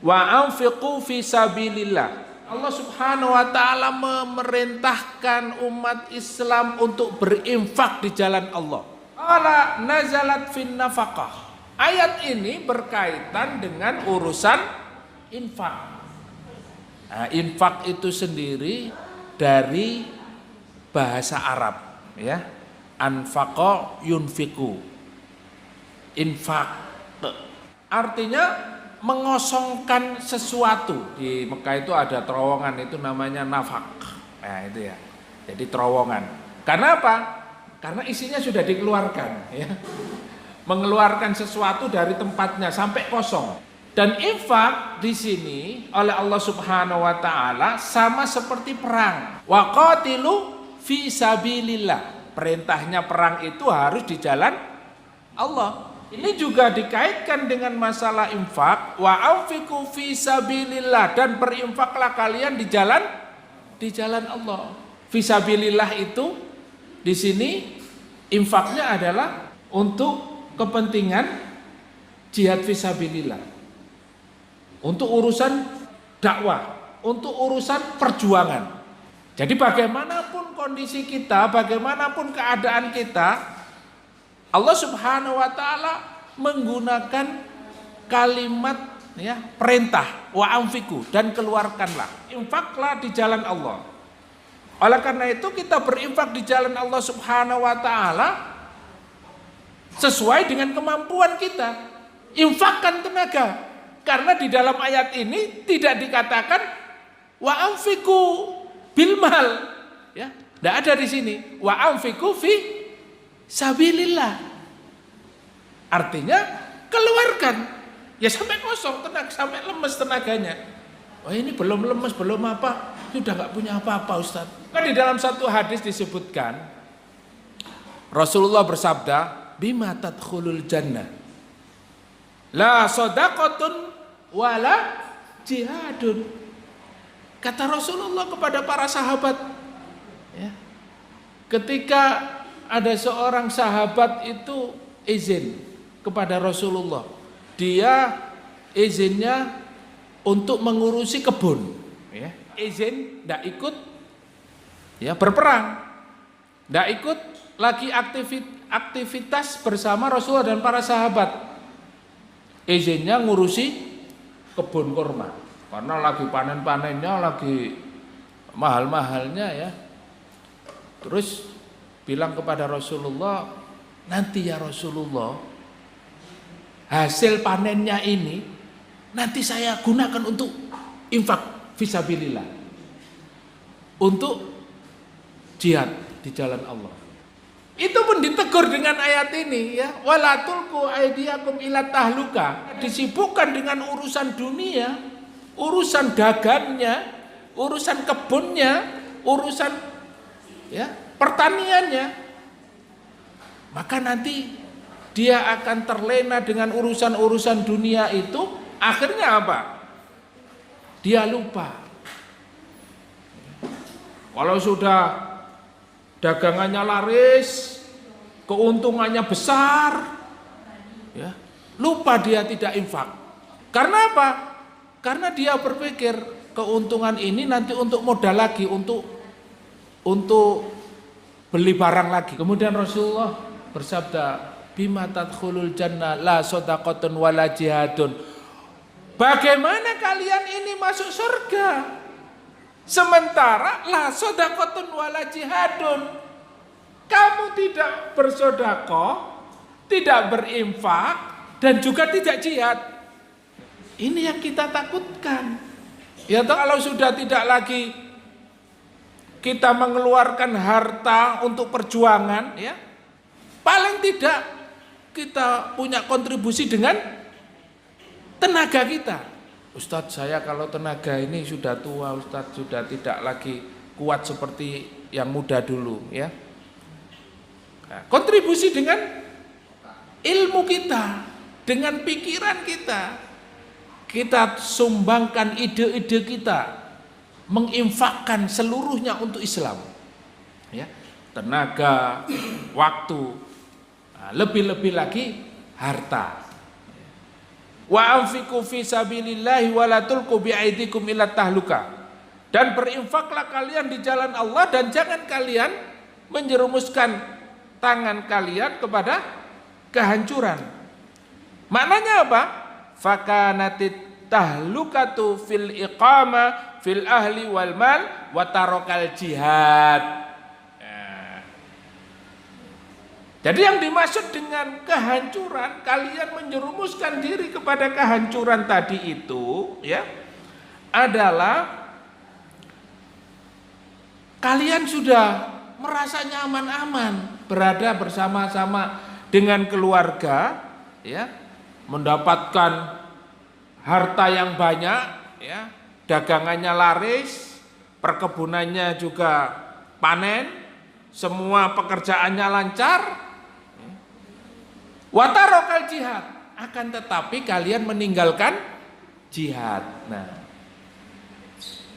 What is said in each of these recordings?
Wa anfiqu fi sabilillah. Allah Subhanahu wa taala memerintahkan umat Islam untuk berinfak di jalan Allah. Ala nazalat fin nafaqah. Ayat ini berkaitan dengan urusan infak. Nah, infak itu sendiri dari bahasa Arab, ya. Anfaqa yunfiku. Infak. Artinya mengosongkan sesuatu. Di Mekah itu ada terowongan itu namanya nafak. Nah, itu ya. Jadi terowongan. Karena apa? Karena isinya sudah dikeluarkan, ya. Mengeluarkan sesuatu dari tempatnya sampai kosong. Dan infak di sini oleh Allah Subhanahu wa taala sama seperti perang. Wa qatilu fi sabilillah. Perintahnya perang itu harus di jalan Allah. Ini juga dikaitkan dengan masalah infak. Wa anfiqu fi sabilillah, dan berinfaklah kalian di jalan Allah. Fi sabilillah itu di sini infaknya adalah untuk kepentingan jihad fisabilillah, untuk urusan dakwah, untuk urusan perjuangan. Jadi bagaimanapun kondisi kita, bagaimanapun keadaan kita, Allah Subhanahu wa taala menggunakan kalimat, ya, perintah, wa anfiqu, dan keluarkanlah, infaklah di jalan Allah. Oleh karena itu kita berinfak di jalan Allah Subhanahu wa taala sesuai dengan kemampuan kita. Infakkan tenaga. Karena di dalam ayat ini tidak dikatakan wa anfiqu bil mal, ya. Tidak ada di sini wa anfiqu fi sabilillah. Artinya keluarkan. Ya sampai kosong tenaga, sampai lemes tenaganya. Oh ini belum lemes, belum apa, sudah nggak punya apa-apa Ustaz. Kan di dalam satu hadis disebutkan Rasulullah bersabda, bima tadkhulul jannah la shadaqatun wala jihadun. Kata Rasulullah kepada para sahabat, ya, ketika ada seorang sahabat itu izin kepada Rasulullah, dia izinnya untuk mengurusi kebun, ya. Izin tidak ikut, ya, berperang, tidak ikut lagi aktivitas bersama Rasulullah dan para sahabat. Izinnya ngurusi kebun kurma karena lagi panen-panennya, lagi mahal-mahalnya, ya. Terus bilang kepada Rasulullah, nanti ya Rasulullah, hasil panennya ini nanti saya gunakan untuk infak fisabilillah, untuk jihad di jalan Allah. Itu pun ditegur dengan ayat ini, ya, wala tulqu aydiyakum ila tahluka. Disibukkan dengan urusan dunia, urusan dagangnya, urusan kebunnya, urusan, ya, pertaniannya. Maka nanti dia akan terlena dengan urusan-urusan dunia itu. Akhirnya apa? Dia lupa. Kalau sudah dagangannya laris, keuntungannya besar, ya, lupa dia tidak infak. Karena apa? Karena dia berpikir keuntungan ini nanti untuk modal lagi, untuk beli barang lagi. Kemudian Rasulullah bersabda, bima tadkhulul jannah la shadaqatun wala jihadun. Bagaimana kalian ini masuk surga sementara la shadaqatun wala jihadun? Kamu tidak bersedekah, tidak berinfak, dan juga tidak jihad. Ini yang kita takutkan. Ya, kalau sudah tidak lagi kita mengeluarkan harta untuk perjuangan, ya, paling tidak kita punya kontribusi dengan tenaga kita. Ustadz, saya kalau tenaga ini sudah tua, Ustadz, sudah tidak lagi kuat seperti yang muda dulu, ya. Nah, kontribusi dengan ilmu kita, dengan pikiran kita sumbangkan ide-ide kita, menginfakkan seluruhnya untuk Islam, ya, tenaga, waktu, nah, lebih-lebih lagi harta. Wa anfiqu fi sabilillahi wa la tulqu bi'aidikum ila tahluka. Dan berinfaklah kalian di jalan Allah dan jangan kalian menjerumuskan tangan kalian kepada kehancuran. Maknanya apa? Fakanatit tahlukatu fil iqama fil ahli wal mal wa tarokal jihad. Jadi yang dimaksud dengan kehancuran, kalian menjerumuskan diri kepada kehancuran tadi itu, ya, adalah kalian sudah merasa nyaman-aman berada bersama-sama dengan keluarga, ya, mendapatkan harta yang banyak, ya, dagangannya laris, perkebunannya juga panen, semua pekerjaannya lancar. Watarokal jihad, akan tetapi kalian meninggalkan jihad. Nah,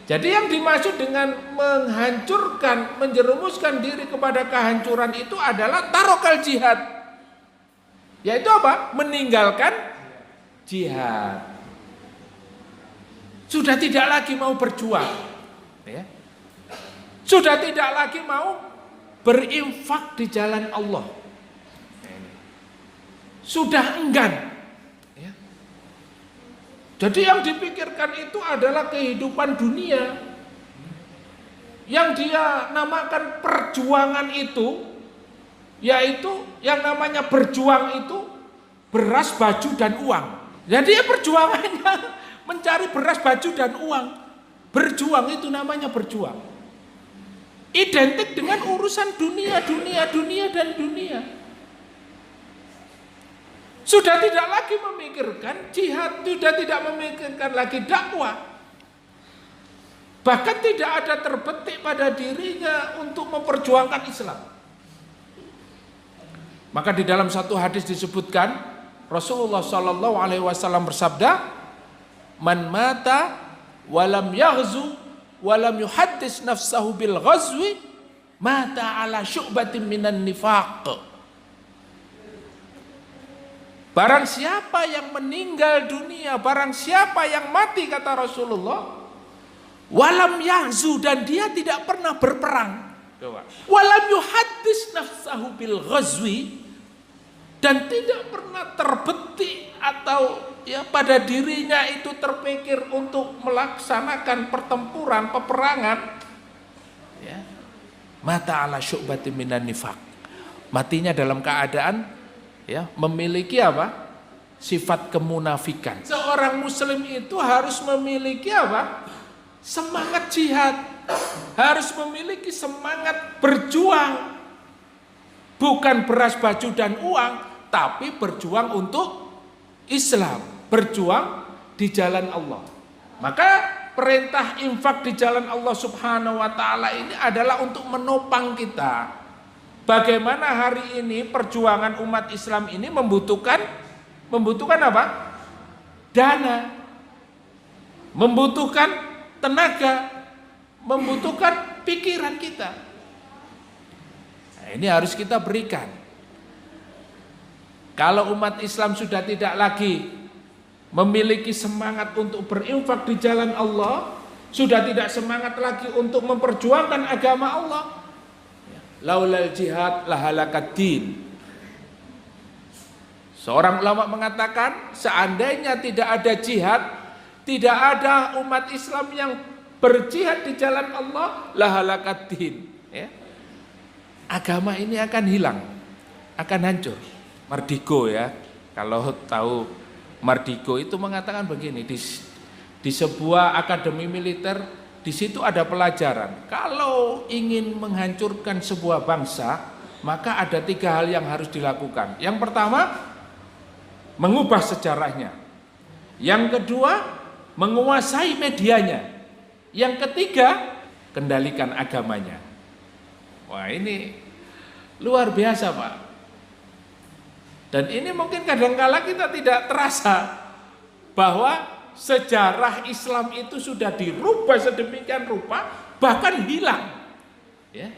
jadi yang dimaksud dengan menghancurkan, menjerumuskan diri kepada kehancuran itu adalah tarokal jihad, yaitu apa? Meninggalkan jihad. Sudah tidak lagi mau berjuang, ya. Sudah tidak lagi mau berinfak di jalan Allah. Sudah enggan, ya. Jadi yang dipikirkan itu adalah kehidupan dunia. Yang dia namakan perjuangan itu, yaitu yang namanya berjuang itu beras, baju, dan uang. Jadi ya perjuangannya mencari beras, baju, dan uang. Berjuang itu namanya berjuang. Identik dengan urusan dunia, dan dunia. Sudah tidak lagi memikirkan jihad, sudah tidak memikirkan lagi dakwah. Bahkan tidak ada terbetik pada dirinya untuk memperjuangkan Islam. Maka di dalam satu hadis disebutkan Rasulullah Shallallahu Alaihi Wasallam bersabda, "Man mata walam yaghzu walam yuhaddis nafsahu bil ghazwi mata ala syu'batin minan nifaq." Barang siapa yang meninggal dunia, barang siapa yang mati, kata Rasulullah, walam yahzu, dan dia tidak pernah berperang, walam yuhaddis nafsahu bil ghazwi, dan tidak pernah terbetik atau ya pada dirinya itu terpikir untuk melaksanakan pertempuran, peperangan, ya, mata ala syu'batin minan nifaq, matinya dalam keadaan ya memiliki apa? Sifat kemunafikan. Seorang muslim itu harus memiliki apa? Semangat jihad, harus memiliki semangat berjuang. Bukan beras, baju, dan uang, tapi berjuang untuk Islam, berjuang di jalan Allah. Maka perintah infak di jalan Allah Subhanahu wa taala ini adalah untuk menopang kita. Bagaimana hari ini perjuangan umat Islam ini membutuhkan apa? Dana, membutuhkan tenaga, membutuhkan pikiran kita. Nah, ini harus kita berikan. Kalau umat Islam sudah tidak lagi memiliki semangat untuk berinfak di jalan Allah, sudah tidak semangat lagi untuk memperjuangkan agama Allah, laulal jihad lahalakat din. Seorang ulama mengatakan, seandainya tidak ada jihad, tidak ada umat Islam yang berjihad di jalan Allah, lahalakat din, ya. Agama ini akan hilang, akan hancur. Mardiko, ya, kalau tahu Mardiko itu mengatakan begini, di sebuah akademi militer, di situ ada pelajaran. Kalau ingin menghancurkan sebuah bangsa, maka ada 3 hal yang harus dilakukan. Yang pertama, mengubah sejarahnya. Yang kedua, menguasai medianya. Yang ketiga, kendalikan agamanya. Wah, ini luar biasa, Pak. Dan ini mungkin kadangkala kita tidak terasa bahwa sejarah Islam itu sudah dirubah sedemikian rupa, bahkan hilang, ya.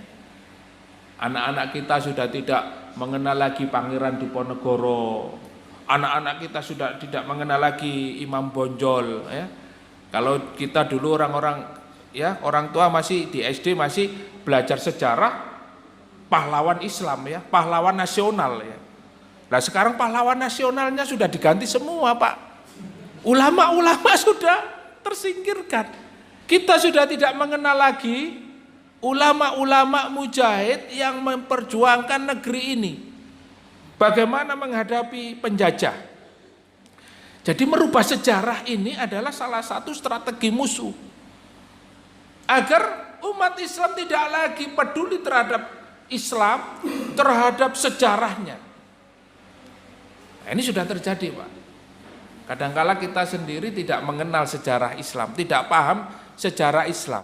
Anak-anak kita sudah tidak mengenal lagi Pangeran Diponegoro, Anak-anak kita sudah tidak mengenal lagi Imam Bonjol, ya. Kalau kita dulu orang-orang, ya, orang tua masih di SD masih belajar sejarah pahlawan Islam, ya, pahlawan nasional, ya. Nah sekarang pahlawan nasionalnya sudah diganti semua, Pak. Ulama-ulama sudah tersingkirkan. Kita sudah tidak mengenal lagi ulama-ulama mujahid yang memperjuangkan negeri ini. Bagaimana menghadapi penjajah. Jadi merubah sejarah ini adalah salah satu strategi musuh. Agar umat Islam tidak lagi peduli terhadap Islam, terhadap sejarahnya. Nah, ini sudah terjadi, Pak. Kadangkala kita sendiri tidak mengenal sejarah Islam, tidak paham sejarah Islam.